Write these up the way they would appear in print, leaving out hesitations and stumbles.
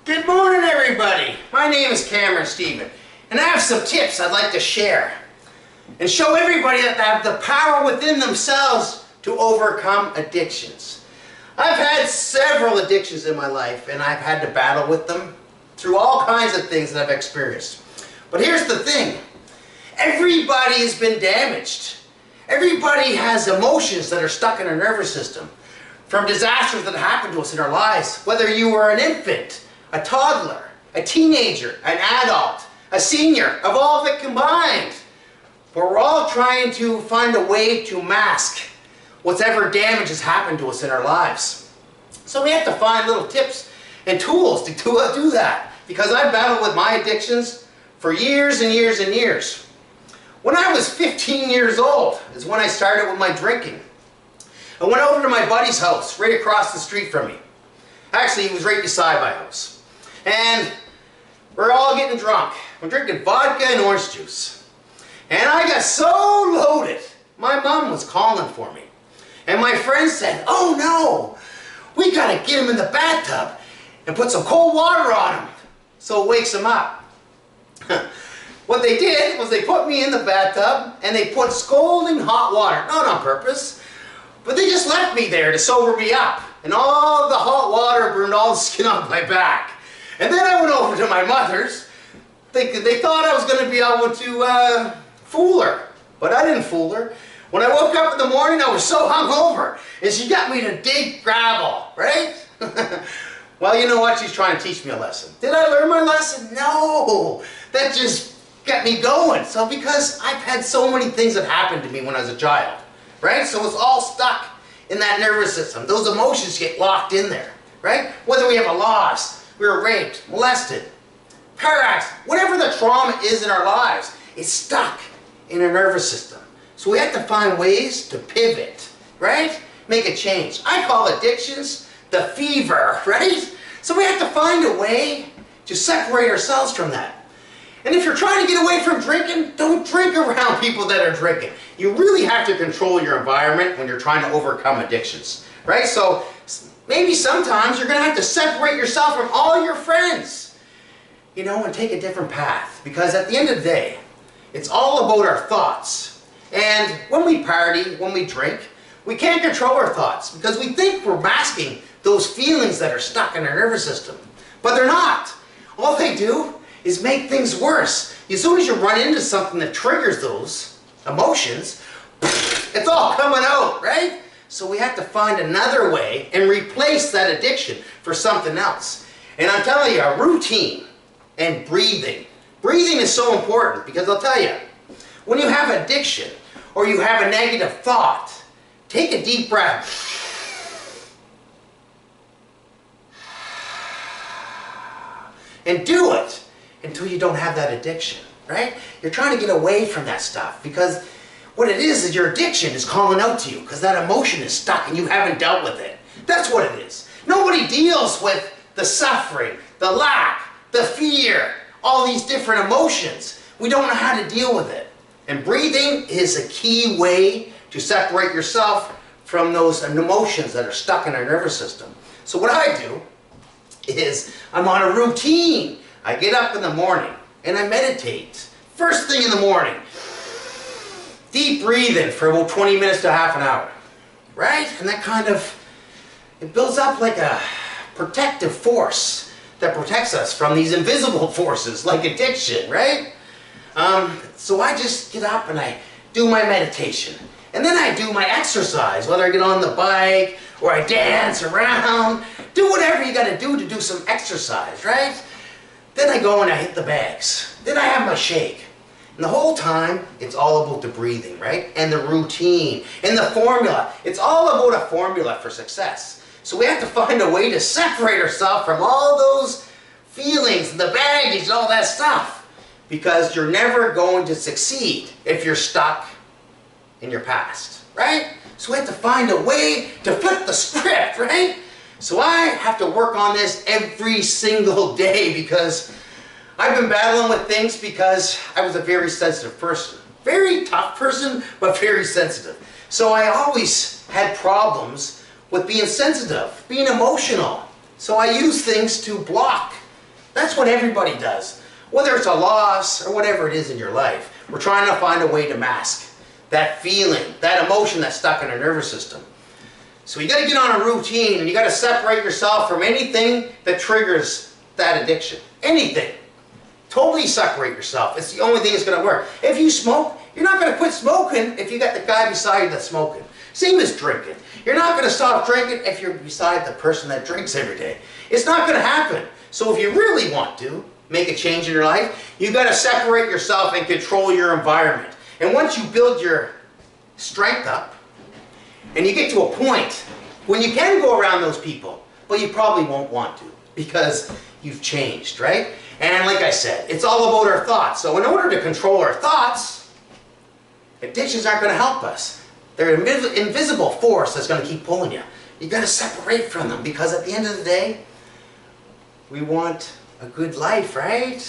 Good morning, everybody. My name is Cameron Stephen, and I have some tips I'd like to share and show everybody that they have the power within themselves to overcome addictions. I've had several addictions in my life, and I've had to battle with them through all kinds of things that I've experienced. But here's the thing. Everybody has been damaged. Everybody has emotions that are stuck in our nervous system from disasters that happened to us in our lives. Whether you were an infant, a toddler, a teenager, an adult, a senior, of all of it combined. But we're all trying to find a way to mask whatever damage has happened to us in our lives. So we have to find little tips and tools to do that. Because I've battled with my addictions for years and years and years. When I was 15 years old is when I started with my drinking. I went over to my buddy's house right across the street from me. Actually, he was right beside my house. And we're all getting drunk. I'm drinking vodka and orange juice. And I got so loaded, my mom was calling for me. And my friend said, "Oh no, we gotta get him in the bathtub and put some cold water on him so it wakes him up." What they did was they put me in the bathtub and they put scalding hot water, not on purpose, but they just left me there to sober me up. And all the hot water burned all the skin off my back. And then I went over to my mother's. They thought I was going to be able to fool her, but I didn't fool her. When I woke up in the morning, I was so hungover, and she got me to dig gravel, right? Well, you know what? She's trying to teach me a lesson. Did I learn my lesson? No. That just got me going. So because I've had so many things that happened to me when I was a child, right? So it's all stuck in that nervous system. Those emotions get locked in there, right? Whether we have a loss, we were raped, molested, car accident, whatever the trauma is in our lives, it's stuck in our nervous system. So we have to find ways to pivot, right? Make a change. I call addictions the fever, right? So we have to find a way to separate ourselves from that. And if you're trying to get away from drinking, don't drink around people that are drinking. You really have to control your environment when you're trying to overcome addictions, right? So maybe sometimes you're going to have to separate yourself from all your friends, you know, and take a different path. Because at the end of the day, it's all about our thoughts. And when we party, when we drink, we can't control our thoughts because we think we're masking those feelings that are stuck in our nervous system. But they're not. All they do is make things worse. As soon as you run into something that triggers those emotions, it's all coming out, right? So we have to find another way and replace that addiction for something else. And I'm telling you, a routine and breathing. Breathing is so important because I'll tell you, when you have addiction or you have a negative thought, take a deep breath. And do it until you don't have that addiction, right? You're trying to get away from that stuff because what it is your addiction is calling out to you because that emotion is stuck and you haven't dealt with it. That's what it is. Nobody deals with the suffering, the lack, the fear, all these different emotions. We don't know how to deal with it. And breathing is a key way to separate yourself from those emotions that are stuck in our nervous system. So what I do is I'm on a routine. I get up in the morning and I meditate. First thing in the morning. Deep breathing for about 20 minutes to half an hour. Right? And that kind of, it builds up like a protective force that protects us from these invisible forces like addiction, right? So I just get up and I do my meditation. And then I do my exercise, whether I get on the bike or I dance around. Do whatever you got to do some exercise, right? Then I go and I hit the bags. Then I have my shake. And the whole time, it's all about the breathing, right? And the routine and the formula. It's all about a formula for success. So we have to find a way to separate ourselves from all those feelings, the baggage, all that stuff. Because you're never going to succeed if you're stuck in your past, right? So we have to find a way to flip the script, right? So I have to work on this every single day because I've been battling with things because I was a very sensitive person. Very tough person, but very sensitive. So I always had problems with being sensitive, being emotional. So I use things to block That's what everybody does. Whether it's a loss or whatever it is in your life, we're trying to find a way to mask that feeling, that emotion that's stuck in our nervous system. So you got to get on a routine, and you got to separate yourself from anything that triggers that addiction. Anything. Totally separate yourself. It's the only thing that's going to work. If you smoke, you're not going to quit smoking if you got the guy beside you that's smoking. Same as drinking. You're not going to stop drinking if you're beside the person that drinks every day. It's not going to happen. So if you really want to make a change in your life, you got to separate yourself and control your environment. And once you build your strength up, and you get to a point when you can go around those people, but you probably won't want to because you've changed, right? And like I said, it's all about our thoughts. So in order to control our thoughts, addictions aren't going to help us. They're an invisible force that's going to keep pulling you. You got to separate from them, because at the end of the day, we want a good life, right?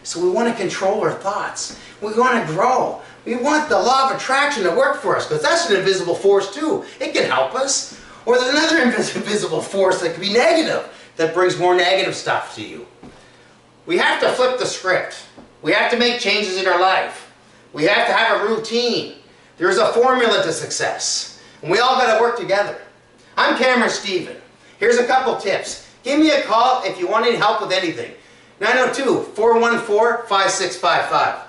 So we want to control our thoughts. We want to grow. We want the law of attraction to work for us, because that's an invisible force too. It can help us. Or there's another invisible force that can be negative, that brings more negative stuff to you. We have to flip the script. We have to make changes in our life. We have to have a routine. There's a formula to success. And we all got to work together. I'm Cameron Stephen. Here's a couple tips. Give me a call if you want any help with anything. 902-414-5655.